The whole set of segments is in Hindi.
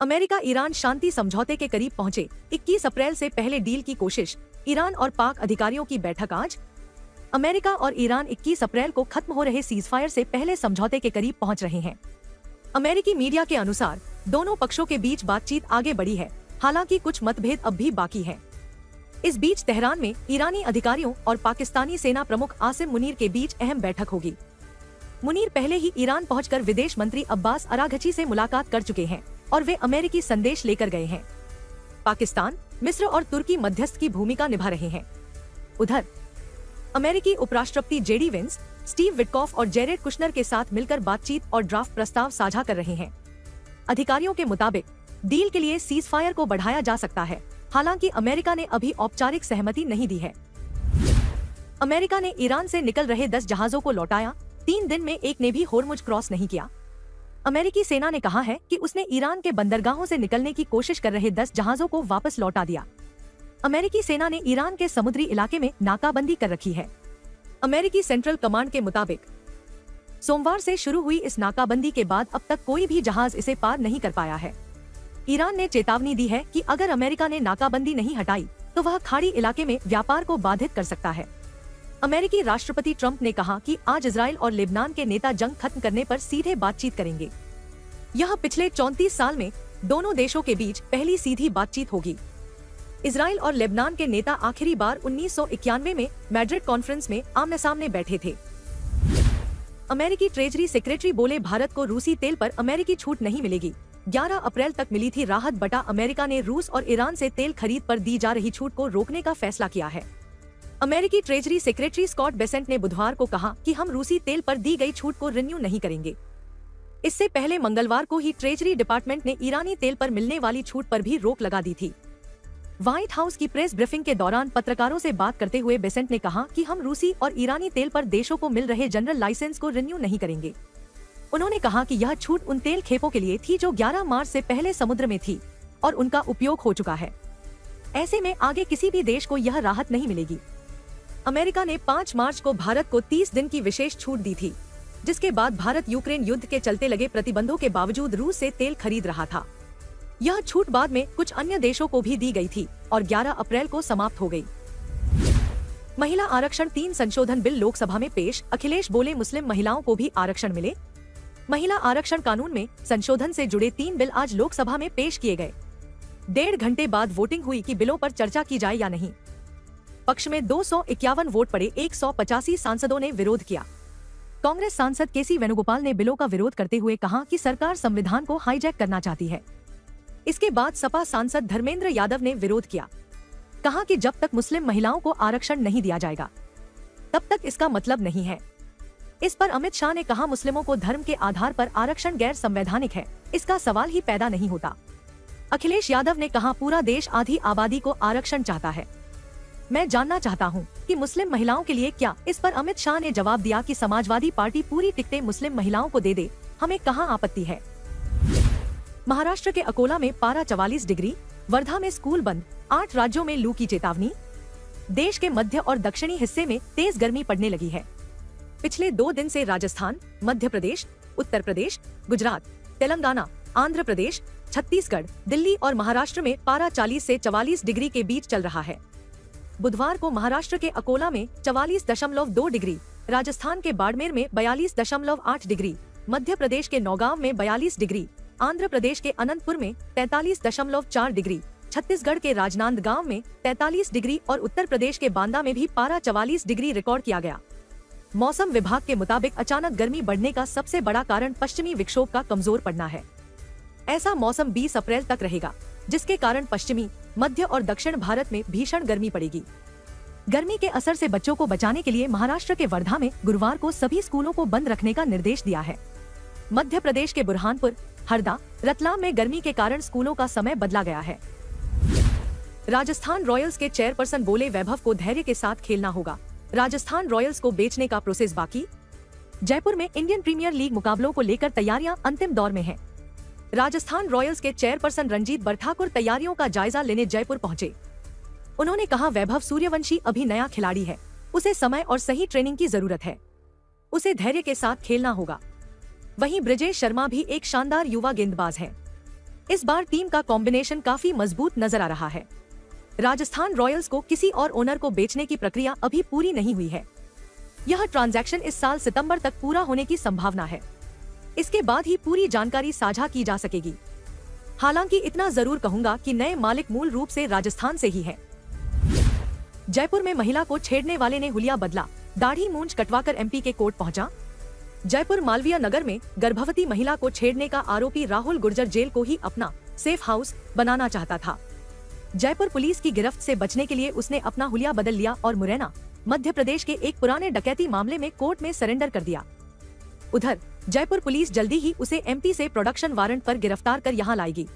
अमेरिका ईरान शांति समझौते के करीब पहुंचे। 21 अप्रैल से पहले डील की कोशिश। ईरान और पाक अधिकारियों की बैठक आज। अमेरिका और ईरान 21 अप्रैल को खत्म हो रहे सीजफायर से पहले समझौते के करीब पहुंच रहे हैं। अमेरिकी मीडिया के अनुसार दोनों पक्षों के बीच बातचीत आगे बढ़ी है, हालांकि कुछ मतभेद अब भी बाकी है। इस बीच तेहरान में ईरानी अधिकारियों और पाकिस्तानी सेना प्रमुख आसिम मुनीर के बीच अहम बैठक होगी। मुनीर पहले ही ईरान पहुंचकर विदेश मंत्री अब्बास अराघची से मुलाकात कर चुके हैं और वे अमेरिकी संदेश लेकर गए हैं। पाकिस्तान, मिस्र और तुर्की मध्यस्थ की भूमिका निभा रहे हैं। उधर अमेरिकी उपराष्ट्रपति जेडी वेंस, स्टीव विटकॉफ और जेरेड कुशनर के साथ मिलकर बातचीत और ड्राफ्ट प्रस्ताव साझा कर रहे हैं। अधिकारियों के मुताबिक डील के लिए सीजफायर को बढ़ाया जा सकता है, हालांकि अमेरिका ने अभी औपचारिक सहमति नहीं दी है। अमेरिका ने ईरान से निकल रहे 10 जहाजों को लौटाया। 3 दिन में एक ने भी होर्मुज क्रॉस नहीं किया। अमेरिकी सेना ने कहा है कि उसने ईरान के बंदरगाहों से निकलने की कोशिश कर रहे 10 जहाजों को वापस लौटा दिया। अमेरिकी सेना ने ईरान के समुद्री इलाके में नाकाबंदी कर रखी है। अमेरिकी सेंट्रल कमांड के मुताबिक सोमवार से शुरू हुई इस नाकाबंदी के बाद अब तक कोई भी जहाज इसे पार नहीं कर पाया है। ईरान ने चेतावनी दी है कि अगर अमेरिका ने नाकाबंदी नहीं हटाई तो वह खाड़ी इलाके में व्यापार को बाधित कर सकता है। अमेरिकी राष्ट्रपति ट्रंप ने कहा कि आज इजराइल और लेबनान के नेता जंग खत्म करने पर सीधे बातचीत करेंगे। यह पिछले 34 साल में दोनों देशों के बीच पहली सीधी बातचीत होगी। इजराइल और लेबनान के नेता आखिरी बार 1991 में मैड्रिड कॉन्फ्रेंस में आमने सामने बैठे थे। अमेरिकी ट्रेजरी सेक्रेटरी बोले, भारत को रूसी तेल पर अमेरिकी छूट नहीं मिलेगी। 11 अप्रैल तक मिली थी राहत, बटा अमेरिका ने रूस और ईरान से तेल खरीद पर दी जा रही छूट को रोकने का फैसला किया है। अमेरिकी ट्रेजरी सेक्रेटरी स्कॉट बेसेंट ने बुधवार को कहा कि हम रूसी तेल पर दी गई छूट को रिन्यू नहीं करेंगे। इससे पहले मंगलवार को ही ट्रेजरी डिपार्टमेंट ने ईरानी तेल पर मिलने वाली छूट पर भी रोक लगा दी थी। व्हाइट हाउस की प्रेस ब्रीफिंग के दौरान पत्रकारों से बात करते हुए बेसेंट ने कहा कि हम रूसी और ईरानी तेल पर देशों को मिल रहे जनरल लाइसेंस को रिन्यू नहीं करेंगे। उन्होंने कहा कि यह छूट उन तेल खेपों के लिए थी जो 11 मार्च से पहले समुद्र में थी और उनका उपयोग हो चुका है। ऐसे में आगे किसी भी देश को यह राहत नहीं मिलेगी। अमेरिका ने 5 मार्च को भारत को 30 दिन की विशेष छूट दी थी, जिसके बाद भारत यूक्रेन युद्ध के चलते लगे प्रतिबंधों के बावजूद रूस से तेल खरीद रहा था। यह छूट बाद में कुछ अन्य देशों को भी दी गई थी और 11 अप्रैल को समाप्त हो गई। महिला आरक्षण 3 संशोधन बिल लोकसभा में पेश। अखिलेश बोले, मुस्लिम महिलाओं को भी आरक्षण मिले। महिला आरक्षण कानून में संशोधन से जुड़े 3 बिल आज लोकसभा में पेश किए गए। 1.5 घंटे बाद वोटिंग हुई कि बिलों पर चर्चा की जाए या नहीं। पक्ष में 251 वोट पड़े, 185 सांसदों ने विरोध किया। कांग्रेस सांसद केसी वेणुगोपाल ने बिलों का विरोध करते हुए कहा कि सरकार संविधान को हाईजैक करना चाहती है। इसके बाद सपा सांसद धर्मेंद्र यादव ने विरोध किया। कहा कि जब तक मुस्लिम महिलाओं को आरक्षण नहीं दिया जाएगा तब तक इसका मतलब नहीं है। इस पर अमित शाह ने कहा, मुस्लिमों को धर्म के आधार पर आरक्षण गैर संवैधानिक है, इसका सवाल ही पैदा नहीं होता। अखिलेश यादव ने कहा, पूरा देश आधी आबादी को आरक्षण चाहता है। मैं जानना चाहता हूं कि मुस्लिम महिलाओं के लिए क्या। इस पर अमित शाह ने जवाब दिया कि समाजवादी पार्टी पूरी टिकटें मुस्लिम महिलाओं को दे दे, हमें कहां आपत्ति है। महाराष्ट्र के अकोला में पारा 44 डिग्री, वर्धा में स्कूल बंद, 8 राज्यों में लू की चेतावनी। देश के मध्य और दक्षिणी हिस्से में तेज गर्मी पड़ने लगी है। पिछले 2 दिन से राजस्थान, मध्य प्रदेश, उत्तर प्रदेश, गुजरात, तेलंगाना, आंध्र प्रदेश, छत्तीसगढ़, दिल्ली और महाराष्ट्र में पारा 40 से 44 डिग्री के बीच चल रहा है। बुधवार को महाराष्ट्र के अकोला में 44.2 डिग्री, राजस्थान के बाड़मेर में 42.8 डिग्री, मध्य प्रदेश के नौगांव में 42 डिग्री, आंध्र प्रदेश के अनंतपुर में 43.4 डिग्री, छत्तीसगढ़ के राजनांदगांव में 43 डिग्री और उत्तर प्रदेश के बांदा में भी पारा 44 डिग्री रिकॉर्ड किया गया। मौसम विभाग के मुताबिक अचानक गर्मी बढ़ने का सबसे बड़ा कारण पश्चिमी विक्षोभ का कमजोर पड़ना है। ऐसा मौसम 20 अप्रैल तक रहेगा, जिसके कारण पश्चिमी, मध्य और दक्षिण भारत में भीषण गर्मी पड़ेगी। गर्मी के असर से बच्चों को बचाने के लिए महाराष्ट्र के वर्धा में गुरुवार को सभी स्कूलों को बंद रखने का निर्देश दिया है। मध्य प्रदेश के बुरहानपुर, हरदा, रतलाम में गर्मी के कारण स्कूलों का समय बदला गया है। राजस्थान रॉयल्स के चेयरपर्सन बोले, वैभव को धैर्य के साथ खेलना होगा। राजस्थान रॉयल्स को बेचने का प्रोसेस बाकी। जयपुर में इंडियन प्रीमियर लीग मुकाबलों को लेकर तैयारियां अंतिम दौर में हैं। राजस्थान रॉयल्स के चेयरपर्सन रंजीत बरठाकुर तैयारियों का जायजा लेने जयपुर पहुंचे। उन्होंने कहा, वैभव सूर्यवंशी अभी नया खिलाड़ी है, उसे समय और सही ट्रेनिंग की जरूरत है, उसे धैर्य के साथ खेलना होगा। वहीं ब्रिजेश शर्मा भी एक शानदार युवा गेंदबाज है। इस बार टीम का कॉम्बिनेशन काफी मजबूत नजर आ रहा है। राजस्थान रॉयल्स को किसी और ओनर को बेचने की प्रक्रिया अभी पूरी नहीं हुई है। यह ट्रांजैक्शन इस साल सितंबर तक पूरा होने की संभावना है। इसके बाद ही पूरी जानकारी साझा की जा सकेगी। हालांकि इतना जरूर कहूंगा कि नए मालिक मूल रूप से राजस्थान से ही है। जयपुर में महिला को छेड़ने वाले ने हुलिया बदला, दाढ़ी मूंछ कटवाकर एमपी के कोर्ट पहुंचा। जयपुर मालवीय नगर में गर्भवती महिला को छेड़ने का आरोपी राहुल गुर्जर जेल को ही अपना सेफ हाउस बनाना चाहता था। जयपुर पुलिस की गिरफ्त से बचने के लिए उसने अपना हुलिया बदल लिया और मुरैना मध्य प्रदेश के एक पुराने डकैती मामले में कोर्ट में सरेंडर कर दिया। उधर जयपुर पुलिस जल्दी ही उसे एमपी से प्रोडक्शन वारंट पर गिरफ्तार कर यहां लाएगी।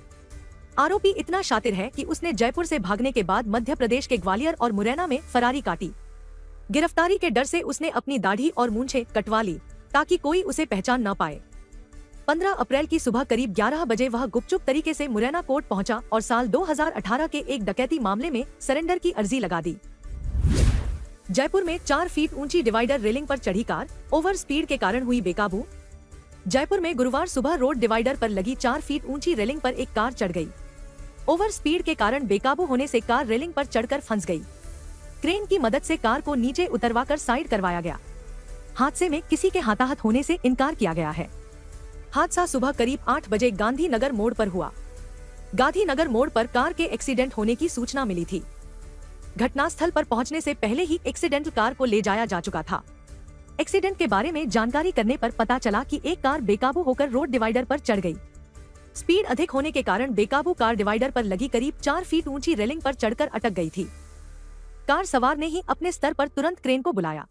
आरोपी इतना शातिर है कि उसने जयपुर से भागने के बाद मध्य प्रदेश के ग्वालियर और मुरैना में फरारी काटी। गिरफ्तारी के डर से उसने अपनी दाढ़ी और मूंछें कटवा ली ताकि कोई उसे पहचान न पाए। 15 अप्रैल की सुबह करीब 11 बजे वह गुपचुप तरीके से मुरैना कोर्ट पहुंचा और साल 2018 के एक डकैती मामले में सरेंडर की अर्जी लगा दी। जयपुर में 4 फीट ऊंची डिवाइडर रेलिंग पर चढ़ी कार ओवर स्पीड के कारण हुई बेकाबू। जयपुर में गुरुवार सुबह रोड डिवाइडर पर लगी 4 फीट ऊंची रेलिंग पर एक कार चढ़ गई। ओवर स्पीड के कारण बेकाबू होने से कार रेलिंग पर चढ़कर फंस गई। क्रेन की मदद से कार को नीचे उतरवाकर साइड करवाया गया। हादसे में किसी के हताहत होने से इनकार किया गया है। हादसा सुबह करीब 8 बजे गांधीनगर मोड़ पर हुआ। गांधीनगर मोड़ पर कार के एक्सीडेंट होने की सूचना मिली थी। घटनास्थल पर पहुंचने से पहले ही एक्सीडेंटल कार को ले जाया जा चुका था। एक्सीडेंट के बारे में जानकारी करने पर पता चला कि एक कार बेकाबू होकर रोड डिवाइडर पर चढ़ गई। स्पीड अधिक होने के कारण बेकाबू कार डिवाइडर पर लगी करीब 4 फीट ऊंची रेलिंग पर चढ़कर अटक गई थी। कार सवार ने ही अपने स्तर पर तुरंत क्रेन को बुलाया।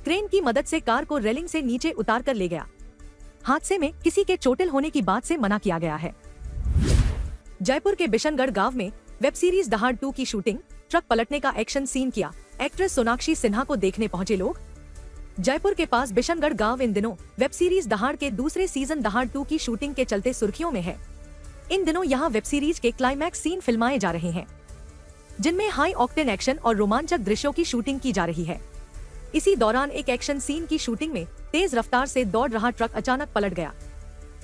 क्रेन की मदद से कार को रेलिंग से नीचे उतार कर ले गया। हादसे में किसी के चोटिल होने की बात से मना किया गया है। जयपुर के बिशनगढ़ गांव में वेब सीरीज दहाड़ 2 की शूटिंग, ट्रक पलटने का एक्शन सीन किया। एक्ट्रेस सोनाक्षी सिन्हा को देखने पहुंचे लोग। जयपुर के पास बिशनगढ़ गांव इन दिनों वेब सीरीज दहाड़ के दूसरे सीजन दहाड़ 2 की शूटिंग के चलते सुर्खियों में है। इन दिनों यहां वेब सीरीज के क्लाइमैक्स सीन फिल्माए जा रहे हैं, जिनमें हाई ऑक्टेन एक्शन और रोमांचक दृश्यों की शूटिंग की जा रही है। इसी दौरान एक एक्शन सीन की शूटिंग में तेज रफ्तार से दौड़ रहा ट्रक अचानक पलट गया।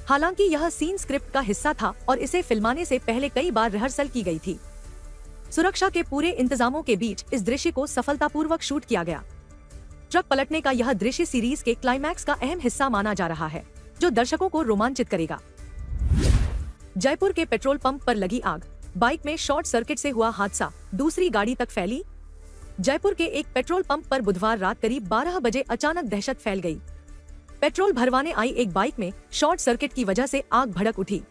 हालांकि यह सीन स्क्रिप्ट का हिस्सा था और इसे फिल्माने से पहले कई बार रिहर्सल की गई थी। सुरक्षा के पूरे इंतजामों के बीच इस दृश्य को सफलतापूर्वक शूट किया गया। ट्रक पलटने का यह दृश्य सीरीज के क्लाइमैक्स का अहम हिस्सा माना जा रहा है, जो दर्शकों को रोमांचित करेगा। जयपुर के पेट्रोल पंप पर लगी आग, बाइक में शॉर्ट सर्किट से हुआ हादसा, दूसरी गाड़ी तक फैली। जयपुर के एक पेट्रोल पंप पर बुधवार रात करीब 12 बजे अचानक दहशत फैल गई। पेट्रोल भरवाने आई एक बाइक में शॉर्ट सर्किट की वजह से आग भड़क उठी।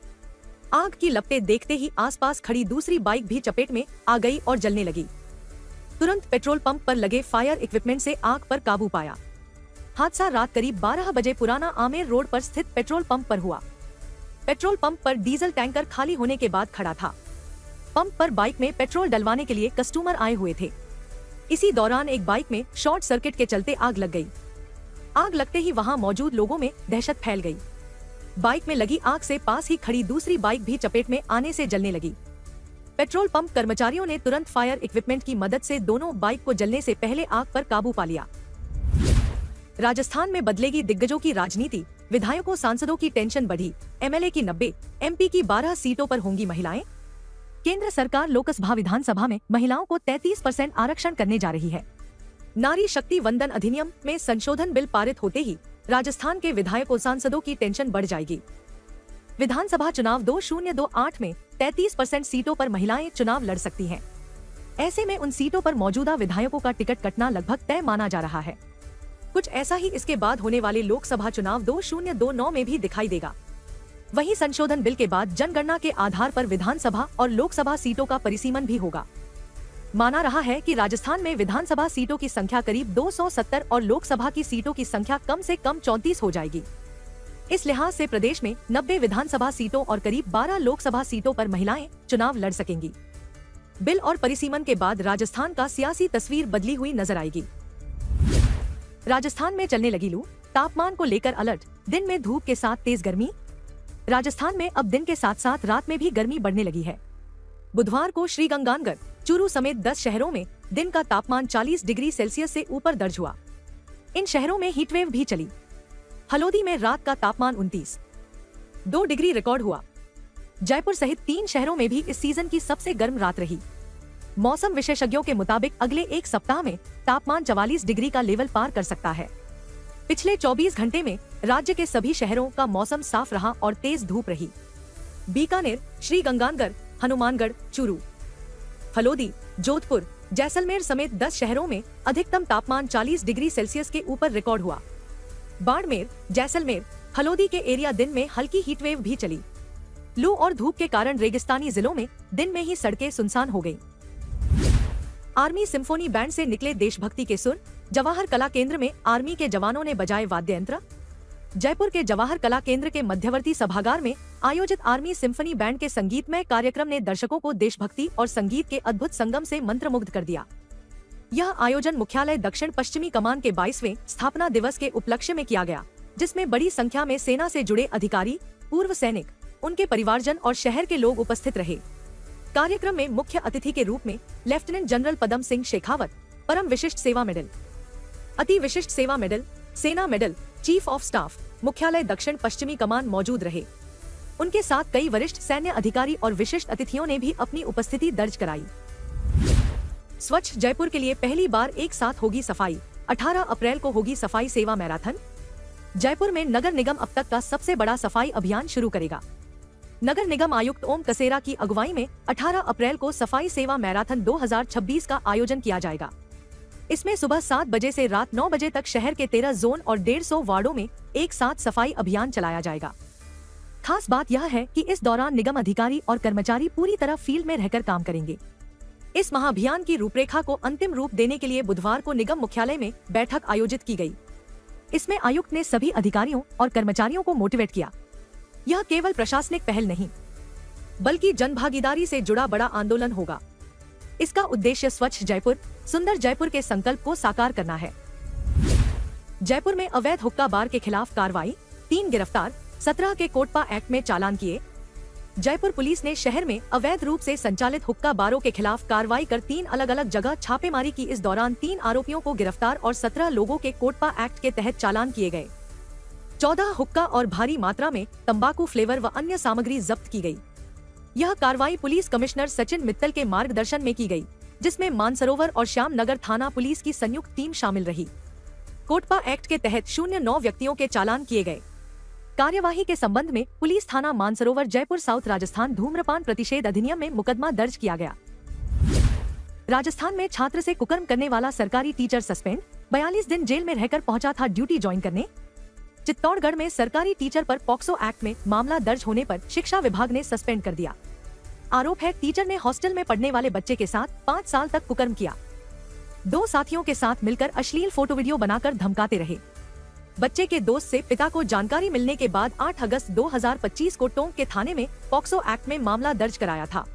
आग की लपटें देखते ही आसपास खड़ी दूसरी बाइक भी चपेट में आ गई और जलने लगी। तुरंत पेट्रोल पंप पर लगे फायर इक्विपमेंट से आग पर काबू पाया। हादसा रात करीब 12 बजे पुराना आमेर रोड पर स्थित पेट्रोल पंप पर हुआ। पेट्रोल पंप पर डीजल टैंकर खाली होने के बाद खड़ा था। पंप पर बाइक में पेट्रोल डलवाने के लिए कस्टमर आए हुए थे। इसी दौरान एक बाइक में शॉर्ट सर्किट के चलते आग लग गई। आग लगते ही वहां मौजूद लोगों में दहशत फैल गई। बाइक में लगी आग से पास ही खड़ी दूसरी बाइक भी चपेट में आने से जलने लगी। पेट्रोल पंप कर्मचारियों ने तुरंत फायर इक्विपमेंट की मदद से दोनों बाइक को जलने से पहले आग पर काबू पा लिया। राजस्थान में बदलेगी दिग्गजों की राजनीति, विधायकों सांसदों की टेंशन बढ़ी। एमएलए की 90, एमपी की 12 सीटों पर होंगी महिलाएं। केंद्र सरकार लोकसभा विधानसभा में महिलाओं को 33% आरक्षण करने जा रही है। नारी शक्ति वंदन अधिनियम में संशोधन बिल पारित होते ही राजस्थान के विधायकों सांसदों की टेंशन बढ़ जाएगी। विधानसभा चुनाव 2028 में 33% सीटों पर महिलाएं चुनाव लड़ सकती हैं। ऐसे में उन सीटों पर मौजूदा विधायकों का टिकट कटना लगभग तय माना जा रहा है। कुछ ऐसा ही इसके बाद होने वाले लोकसभा चुनाव 2029 में भी दिखाई देगा। वहीं संशोधन बिल के बाद जनगणना के आधार पर विधानसभा और लोकसभा सीटों का परिसीमन भी होगा। माना रहा है कि राजस्थान में विधानसभा सीटों की संख्या करीब 270 और लोकसभा की सीटों की संख्या कम से कम 34 हो जाएगी। इस लिहाज से प्रदेश में 90 विधानसभा सीटों और करीब 12 लोकसभा सीटों पर महिलाएं चुनाव लड़ सकेंगी। बिल और परिसीमन के बाद राजस्थान का सियासी तस्वीर बदली हुई नजर आएगी। राजस्थान में चलने लगी लू, तापमान को लेकर अलर्ट, दिन में धूप के साथ तेज गर्मी। राजस्थान में अब दिन के साथ साथ रात में भी गर्मी बढ़ने लगी है। बुधवार को श्रीगंगानगर, चूरू समेत 10 शहरों में दिन का तापमान 40 डिग्री सेल्सियस से ऊपर दर्ज हुआ। इन शहरों में हीटवेव भी चली। हलोदी में रात का तापमान 29.2 डिग्री रिकॉर्ड हुआ। जयपुर सहित 3 शहरों में भी इस सीजन की सबसे गर्म रात रही। मौसम विशेषज्ञों के मुताबिक अगले एक सप्ताह में तापमान 44 डिग्री का लेवल पार कर सकता है। पिछले 24 घंटे में राज्य के सभी शहरों का मौसम साफ रहा और तेज धूप रही। बीकानेर, श्रीगंगानगर, हनुमानगढ़, चूरू, फलोदी, जोधपुर, जैसलमेर समेत 10 शहरों में अधिकतम तापमान 40 डिग्री सेल्सियस के ऊपर रिकॉर्ड हुआ। बाड़मेर, जैसलमेर, फलोदी के एरिया दिन में हल्की हीटवेव भी चली। लू और धूप के कारण रेगिस्तानी जिलों में दिन में ही सड़कें सुनसान हो गईं। आर्मी सिम्फोनी बैंड से निकले देशभक्ति के सुर। जवाहर कला केंद्र में आर्मी के जवानों ने बजाए वाद्य यंत्र। जयपुर के जवाहर कला केंद्र के मध्यवर्ती सभागार में आयोजित आर्मी सिम्फनी बैंड के संगीतमय कार्यक्रम ने दर्शकों को देशभक्ति और संगीत के अद्भुत संगम से मंत्रमुग्ध कर दिया। यह आयोजन मुख्यालय दक्षिण पश्चिमी कमान के 22वें स्थापना दिवस के उपलक्ष्य में किया गया, जिसमें बड़ी संख्या में सेना से जुड़े अधिकारी, पूर्व सैनिक, उनके परिवारजन और शहर के लोग उपस्थित रहे। कार्यक्रम में मुख्य अतिथि के रूप में लेफ्टिनेंट जनरल पदम सिंह शेखावत, परम विशिष्ट सेवा मेडल, अति विशिष्ट सेवा मेडल, सेना मेडल, चीफ ऑफ स्टाफ, मुख्यालय दक्षिण पश्चिमी कमान मौजूद रहे। उनके साथ कई वरिष्ठ सैन्य अधिकारी और विशिष्ट अतिथियों ने भी अपनी उपस्थिति दर्ज कराई। स्वच्छ जयपुर के लिए पहली बार एक साथ होगी सफाई। 18 अप्रैल को होगी सफाई सेवा मैराथन। जयपुर में नगर निगम अब तक का सबसे बड़ा सफाई अभियान शुरू करेगा। नगर निगम आयुक्त ओम कसेरा की अगुवाई में 18 अप्रैल को सफाई सेवा मैराथन 2026 का आयोजन किया जाएगा। इसमें सुबह 7 बजे से रात 9 बजे तक शहर के 13 जोन और 150 वार्डों में एक साथ सफाई अभियान चलाया जाएगा। खास बात यह है कि इस दौरान निगम अधिकारी और कर्मचारी पूरी तरह फील्ड में रहकर काम करेंगे। इस महाअभियान की रूपरेखा को अंतिम रूप देने के लिए बुधवार को निगम मुख्यालय में बैठक आयोजित की गई। इसमें आयुक्त ने सभी अधिकारियों और कर्मचारियों को मोटिवेट किया। यह केवल प्रशासनिक पहल नहीं, बल्कि जनभागीदारी से जुड़ा बड़ा आंदोलन होगा। इसका उद्देश्य स्वच्छ जयपुर, सुंदर जयपुर के संकल्प को साकार करना है। जयपुर में अवैध हुक्का बार के खिलाफ कार्रवाई, 3 गिरफ्तार, 17 के कोटपा एक्ट में चालान किए। जयपुर पुलिस ने शहर में अवैध रूप से संचालित हुक्का बारों के खिलाफ कार्रवाई कर 3 अलग अलग जगह छापेमारी की। इस दौरान 3 आरोपियों को गिरफ्तार और 17 लोगों के कोटपा एक्ट के तहत चालान किए गए। 14 हुक्का और भारी मात्रा में तंबाकू फ्लेवर व अन्य सामग्री जब्त की गई। यह कार्रवाई पुलिस कमिश्नर सचिन मित्तल के मार्गदर्शन में की गई, जिसमें मानसरोवर और श्याम नगर थाना पुलिस की संयुक्त टीम शामिल रही। कोटपा एक्ट के तहत 09 व्यक्तियों के चालान किए गए। कार्यवाही के संबंध में पुलिस थाना मानसरोवर जयपुर साउथ राजस्थान धूम्रपान प्रतिषेध अधिनियम में मुकदमा दर्ज किया गया। राजस्थान में छात्र से कुकर्म करने वाला सरकारी टीचर सस्पेंड, 42 दिन जेल में रहकर पहुंचा था ड्यूटी ज्वाइन करने। चित्तौड़गढ़ में सरकारी टीचर पर पॉक्सो एक्ट में मामला दर्ज होने पर शिक्षा विभाग ने सस्पेंड कर दिया। आरोप है टीचर ने हॉस्टल में पढ़ने वाले बच्चे के साथ 5 साल तक कुकर्म किया। 2 साथियों के साथ मिलकर अश्लील फोटो वीडियो बनाकर धमकाते रहे। बच्चे के दोस्त से पिता को जानकारी मिलने के बाद 8 अगस्त 2025 को टोंक के थाने में पॉक्सो एक्ट में मामला दर्ज कराया था।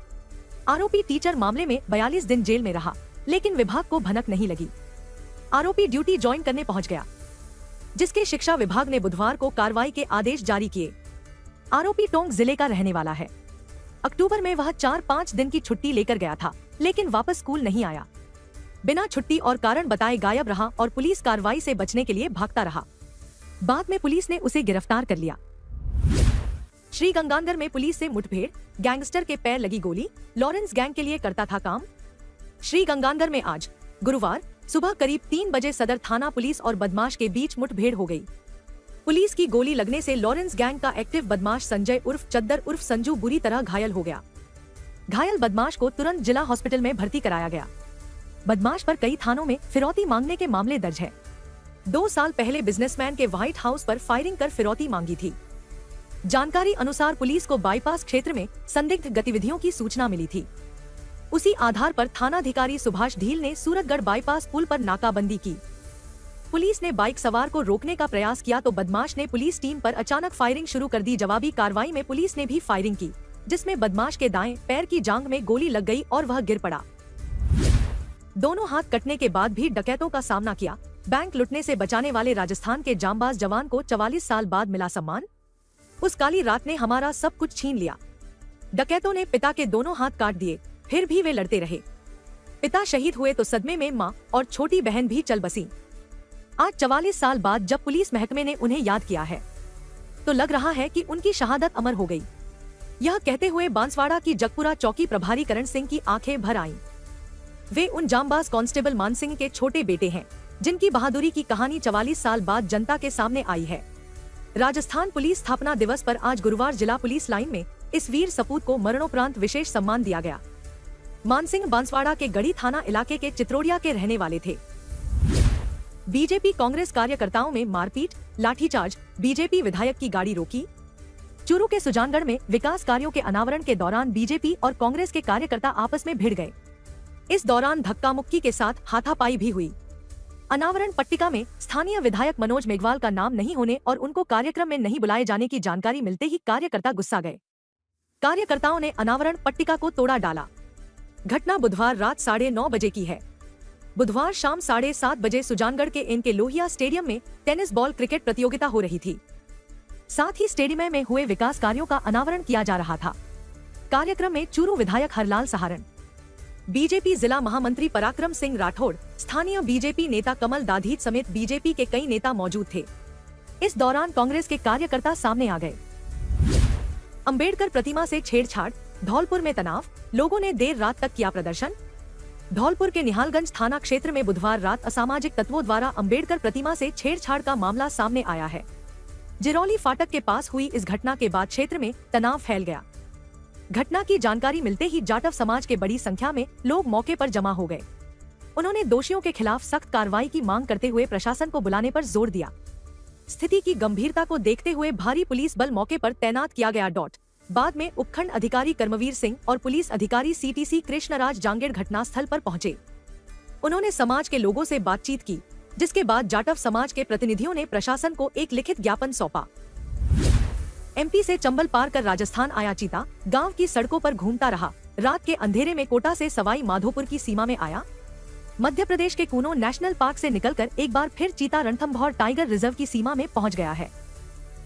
आरोपी टीचर मामले में 42 दिन जेल में रहा, लेकिन विभाग को भनक नहीं लगी। आरोपी ड्यूटी ज्वाइन करने पहुंच गया, जिसके शिक्षा विभाग ने बुधवार को कार्रवाई के आदेश जारी किए। आरोपी टोंक जिले का रहने वाला है। अक्टूबर में वह 4-5 दिन की छुट्टी लेकर गया था, लेकिन वापस स्कूल नहीं आया। बिना छुट्टी और कारण बताए गायब रहा और पुलिस कार्रवाई से बचने के लिए भागता रहा। बाद में पुलिस ने उसे गिरफ्तार कर लिया। श्रीगंगानगर में पुलिस से मुठभेड़, गैंगस्टर के पैर लगी गोली, लॉरेंस गैंग के लिए करता था काम। श्रीगंगानगर में आज गुरुवार सुबह करीब 3 बजे सदर थाना पुलिस और बदमाश के बीच मुठभेड़ हो गई। पुलिस की गोली लगने से लॉरेंस गैंग का एक्टिव बदमाश संजय उर्फ चद्दर उर्फ संजू बुरी तरह घायल हो गया। घायल बदमाश को तुरंत जिला हॉस्पिटल में भर्ती कराया गया। बदमाश पर कई थानों में फिरौती मांगने के मामले दर्ज है। 2 साल पहले बिजनेसमैन के व्हाइट हाउस पर फायरिंग कर फिरौती मांगी थी। जानकारी अनुसार पुलिस को बाईपास क्षेत्र में संदिग्ध गतिविधियों की सूचना मिली थी। उसी आधार पर थानाधिकारी सुभाष ढील ने सूरतगढ़ बाईपास पुल पर नाकाबंदी की। पुलिस ने बाइक सवार को रोकने का प्रयास किया तो बदमाश ने पुलिस टीम पर अचानक फायरिंग शुरू कर दी। जवाबी कार्रवाई में पुलिस ने भी फायरिंग की, जिसमें बदमाश के दाएं पैर की जांघ में गोली लग गई और वह गिर पड़ा। दोनों हाथ कटने के बाद भी डकैतों का सामना किया। बैंक लुटने से बचाने वाले राजस्थान के जांबाज जवान को 44 साल बाद मिला सम्मान। उस काली रात ने हमारा सब कुछ छीन लिया। डकैतों ने पिता के दोनों हाथ काट दिए, फिर भी वे लड़ते रहे। पिता शहीद हुए तो सदमे में मां और छोटी बहन भी चल बसी। आज 44 साल बाद जब पुलिस महकमे ने उन्हें याद किया है, तो लग रहा है कि उनकी शहादत अमर हो गई। यह कहते हुए बांसवाड़ा की जगपुरा चौकी प्रभारी करण सिंह की आंखें भर आईं। वे उन जांबाज कांस्टेबल मान सिंह के छोटे बेटे हैं जिनकी बहादुरी की कहानी 44 साल बाद जनता के सामने आई है। राजस्थान पुलिस स्थापना दिवस पर आज गुरुवार जिला पुलिस लाइन में इस वीर सपूत को मरणोपरांत विशेष सम्मान दिया गया। मानसिंह बांसवाड़ा के गढ़ी थाना इलाके के चित्रोड़िया के रहने वाले थे। बीजेपी कांग्रेस कार्यकर्ताओं में मारपीट, लाठीचार्ज, बीजेपी विधायक की गाड़ी रोकी। चूरू के सुजानगढ़ में विकास कार्यों के अनावरण के दौरान बीजेपी और कांग्रेस के कार्यकर्ता आपस में भिड़ गए। इस दौरान धक्का मुक्की के साथ हाथापाई भी हुई। अनावरण पट्टिका में स्थानीय विधायक मनोज मेघवाल का नाम नहीं होने और उनको कार्यक्रम में नहीं बुलाए जाने की जानकारी मिलते ही कार्यकर्ता गुस्सा गए। कार्यकर्ताओं ने अनावरण पट्टिका को तोड़ा डाला। घटना बुधवार रात 9:30 बजे की है। बुधवार शाम 7:30 बजे सुजानगढ़ के इनके लोहिया स्टेडियम में टेनिस बॉल क्रिकेट प्रतियोगिता हो रही थी। साथ ही स्टेडियम में हुए विकास कार्यों का अनावरण किया जा रहा था। कार्यक्रम में चूरू विधायक हरलाल सहारण, बीजेपी जिला महामंत्री पराक्रम सिंह राठौड़, स्थानीय बीजेपी नेता कमल दाधीच समेत बीजेपी के कई नेता मौजूद थे। इस दौरान कांग्रेस के कार्यकर्ता सामने आ गए। अंबेडकर प्रतिमा से छेड़छाड़, धौलपुर में तनाव, लोगों ने देर रात तक किया प्रदर्शन। धौलपुर के निहालगंज थाना क्षेत्र में बुधवार रात असामाजिक तत्वों द्वारा अंबेडकर प्रतिमा से छेड़छाड़ का मामला सामने आया है। जिरौली फाटक के पास हुई इस घटना के बाद क्षेत्र में तनाव फैल गया। घटना की जानकारी मिलते ही जाटव समाज के बड़ी संख्या में लोग मौके पर जमा हो गए। उन्होंने दोषियों के खिलाफ सख्त कार्रवाई की मांग करते हुए प्रशासन को बुलाने पर जोर दिया। स्थिति की गंभीरता को देखते हुए भारी पुलिस बल मौके पर तैनात किया गया। बाद में उपखंड अधिकारी कर्मवीर सिंह और पुलिस अधिकारी सीटीसी कृष्णराज जांगेड़ घटनास्थल पर पहुंचे। उन्होंने समाज के लोगों से बातचीत की, जिसके बाद जाटव समाज के प्रतिनिधियों ने प्रशासन को एक लिखित ज्ञापन सौंपा। एमपी से चंबल पार कर राजस्थान आया चीता गांव की सड़कों पर घूमता रहा। रात के अंधेरे में कोटा से सवाई माधोपुर की सीमा में आया। मध्य प्रदेश के कूनो नेशनल पार्क से निकलकर एक बार फिर चीता रणथंभौर टाइगर रिजर्व की सीमा में पहुंच गया है।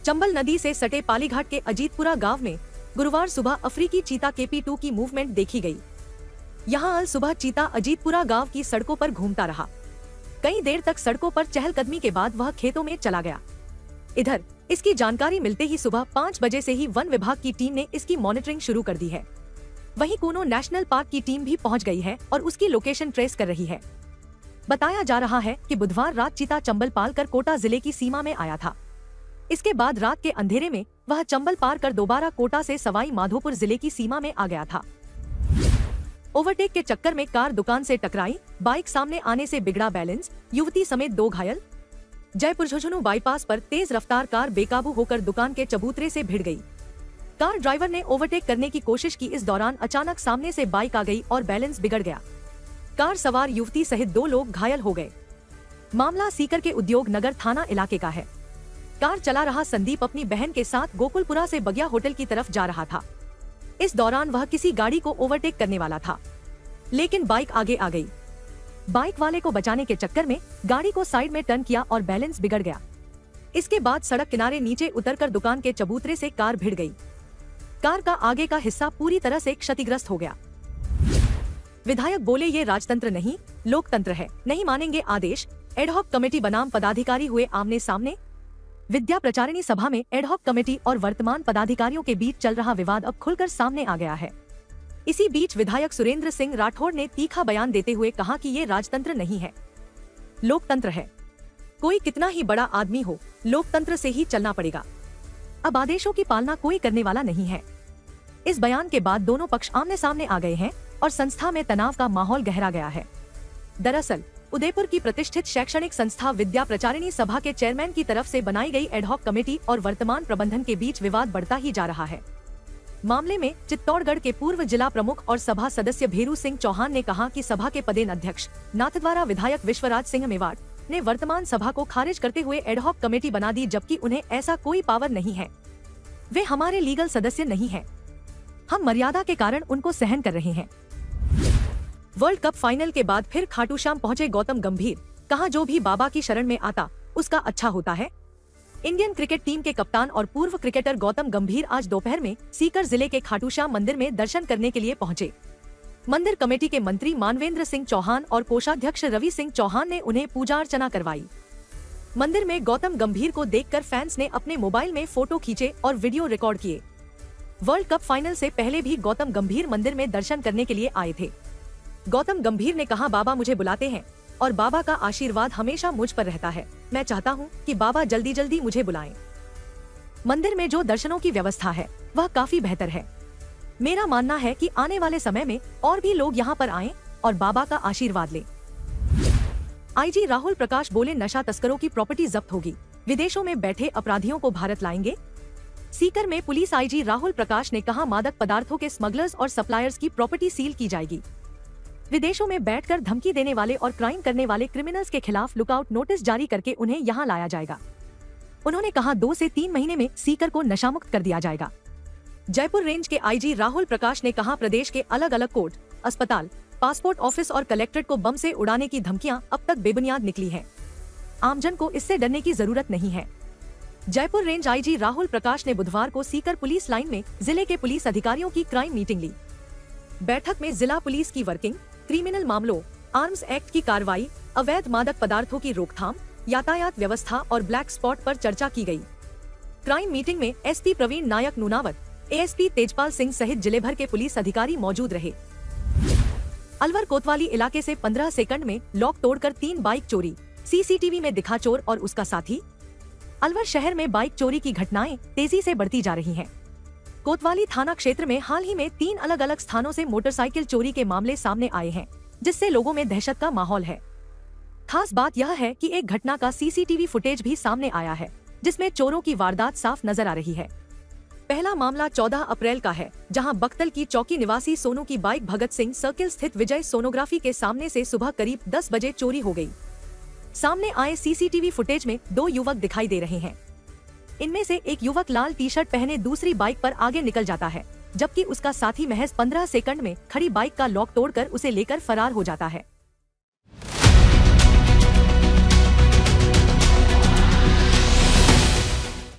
चंबल नदी से सटे पालीघाट के अजीतपुरा गांव में गुरुवार सुबह अफ्रीकी चीता KP2 की मूवमेंट देखी गई। यहां अल सुबह चीता अजीतपुरा गांव की सड़कों पर घूमता रहा। कई देर तक सड़कों पर चहलकदमी के बाद वह खेतों में चला गया। इधर इसकी जानकारी मिलते ही सुबह 5 बजे से ही वन विभाग की टीम ने इसकी मॉनिटरिंग शुरू कर दी है। वहीं कूनो नेशनल पार्क की टीम भी पहुंच गई है और उसकी लोकेशन ट्रेस कर रही है। बताया जा रहा है कि बुधवार रात चीता चंबल पाल कर कोटा जिले की सीमा में आया था। इसके बाद रात के अंधेरे में वह चंबल पार कर दोबारा कोटा से सवाई माधोपुर जिले की सीमा में आ गया था। ओवरटेक के चक्कर में कार दुकान से टकराई, बाइक सामने आने से बिगड़ा बैलेंस, युवती समेत 2 घायल। जयपुर झुंझुनू बाईपास पर तेज रफ्तार कार बेकाबू होकर दुकान के चबूतरे से भिड़ गई। कार ड्राइवर ने ओवरटेक करने की कोशिश की। इस दौरान अचानक सामने से बाइक आ गई और बैलेंस बिगड़ गया। कार सवार युवती सहित 2 लोग घायल हो गए। मामला सीकर के उद्योग नगर थाना इलाके का है। कार चला रहा संदीप अपनी बहन के साथ गोकुलपुरा से बगिया होटल की तरफ जा रहा था। इस दौरान वह किसी गाड़ी को ओवरटेक करने वाला था, लेकिन बाइक आगे आ गई। बाइक वाले को बचाने के चक्कर में गाड़ी को साइड में टर्न किया और बैलेंस बिगड़ गया। इसके बाद सड़क किनारे नीचे उतरकर दुकान के चबूतरे से कार भिड़ गई। कार का आगे का हिस्सा पूरी तरह से क्षतिग्रस्त हो गया। विधायक बोले, ये राजतंत्र नहीं लोकतंत्र है, नहीं मानेंगे आदेश। एडहॉक कमेटी बनाम पदाधिकारी हुए आमने सामने। विद्या प्रचारिणी सभा में एडहॉक कमेटी और वर्तमान पदाधिकारियों के बीच चल रहा विवाद अब खुलकर सामने आ गया है। इसी बीच विधायक सुरेंद्र सिंह राठौड़ ने तीखा बयान देते हुए कहा कि ये राजतंत्र नहीं है, लोकतंत्र है। कोई कितना ही बड़ा आदमी हो, लोकतंत्र से ही चलना पड़ेगा। अब आदेशों की पालना कोई करने वाला नहीं है। इस बयान के बाद दोनों पक्ष आमने सामने आ गए हैं और संस्था में तनाव का माहौल गहरा गया है। दरअसल उदयपुर की प्रतिष्ठित शैक्षणिक संस्था विद्या प्रचारिणी सभा के चेयरमैन की तरफ से बनाई गई एडहॉक कमेटी और वर्तमान प्रबंधन के बीच विवाद बढ़ता ही जा रहा है। मामले में चित्तौड़गढ़ के पूर्व जिला प्रमुख और सभा सदस्य भेरू सिंह चौहान ने कहा कि सभा के पदेन अध्यक्ष नाथद्वारा विधायक विश्वराज सिंह मेवाड़ ने वर्तमान सभा को खारिज करते हुए एडहॉक कमेटी बना दी, जबकि उन्हें ऐसा कोई पावर नहीं है। वे हमारे लीगल सदस्य नहीं है, हम मर्यादा के कारण उनको सहन कर रहे हैं। वर्ल्ड कप फाइनल के बाद फिर खाटू श्याम पहुंचे गौतम गंभीर, कहा जो भी बाबा की शरण में आता उसका अच्छा होता है। इंडियन क्रिकेट टीम के कप्तान और पूर्व क्रिकेटर गौतम गंभीर आज दोपहर में सीकर जिले के खाटू श्याम मंदिर में दर्शन करने के लिए पहुंचे। मंदिर कमेटी के मंत्री मानवेंद्र सिंह चौहान और कोषाध्यक्ष रवि सिंह चौहान ने उन्हें पूजा अर्चना करवाई। मंदिर में गौतम गंभीर को देखकर फैंस ने अपने मोबाइल में फोटो खींचे और वीडियो रिकॉर्ड किए। वर्ल्ड कप फाइनल से पहले भी गौतम गंभीर मंदिर में दर्शन करने के लिए आए थे। गौतम गंभीर ने कहा, बाबा मुझे बुलाते हैं और बाबा का आशीर्वाद हमेशा मुझ पर रहता है। मैं चाहता हूँ कि बाबा जल्दी जल्दी मुझे बुलाएं। मंदिर में जो दर्शनों की व्यवस्था है वह काफी बेहतर है। मेरा मानना है कि आने वाले समय में और भी लोग यहाँ पर आएं और बाबा का आशीर्वाद लें। आईजी राहुल प्रकाश बोले, नशा तस्करों की प्रॉपर्टी जब्त होगी, विदेशों में बैठे अपराधियों को भारत लाएंगे। सीकर में पुलिस आईजी राहुल प्रकाश ने कहा, मादक पदार्थों के स्मगलर्स और सप्लायर्स की प्रॉपर्टी सील की जाएगी। विदेशों में बैठकर धमकी देने वाले और क्राइम करने वाले क्रिमिनल्स के खिलाफ लुकआउट नोटिस जारी करके उन्हें यहाँ लाया जाएगा। उन्होंने कहा, 2 से 3 महीने में सीकर को नशामुक्त कर दिया जाएगा। जयपुर रेंज के आईजी राहुल प्रकाश ने कहा, प्रदेश के अलग अलग कोर्ट, अस्पताल, पासपोर्ट ऑफिस और कलेक्ट्रेट को बम से उड़ाने की धमकियां अब तक बेबुनियाद निकली हैं। आमजन को इससे डरने की जरूरत नहीं है। जयपुर रेंज आईजी राहुल प्रकाश ने बुधवार को सीकर पुलिस लाइन में जिले के पुलिस अधिकारियों की क्राइम मीटिंग ली। बैठक में जिला पुलिस की वर्किंग, क्रिमिनल मामलों, आर्म्स एक्ट की कार्रवाई, अवैध मादक पदार्थों की रोकथाम, यातायात व्यवस्था और ब्लैक स्पॉट पर चर्चा की गई। क्राइम मीटिंग में एसपी प्रवीण नायक नूनावत, एएसपी तेजपाल सिंह सहित जिले भर के पुलिस अधिकारी मौजूद रहे। अलवर कोतवाली इलाके से 15 सेकंड में लॉक तोड़कर 3 बाइक चोरी, सीसीटीवी में दिखा चोर और उसका साथी। अलवर शहर में बाइक चोरी की घटनाएं तेजी से बढ़ती जा रही हैं। कोतवाली थाना क्षेत्र में हाल ही में 3 अलग अलग स्थानों से मोटरसाइकिल चोरी के मामले सामने आए हैं, जिससे लोगों में दहशत का माहौल है। खास बात यह है कि एक घटना का सीसीटीवी फुटेज भी सामने आया है, जिसमें चोरों की वारदात साफ नजर आ रही है। पहला मामला 14 अप्रैल का है, जहां बख्तल की चौकी निवासी सोनू की बाइक भगत सिंह सर्किल स्थित विजय सोनोग्राफी के सामने से सुबह करीब 10 बजे चोरी हो गई। सामने आए सीसीटीवी फुटेज में 2 युवक दिखाई दे रहे हैं। इनमें से एक युवक लाल टी शर्ट पहने दूसरी बाइक पर आगे निकल जाता है, जबकि उसका साथी महज 15 सेकंड में खड़ी बाइक का लॉक तोड़कर उसे लेकर फरार हो जाता है।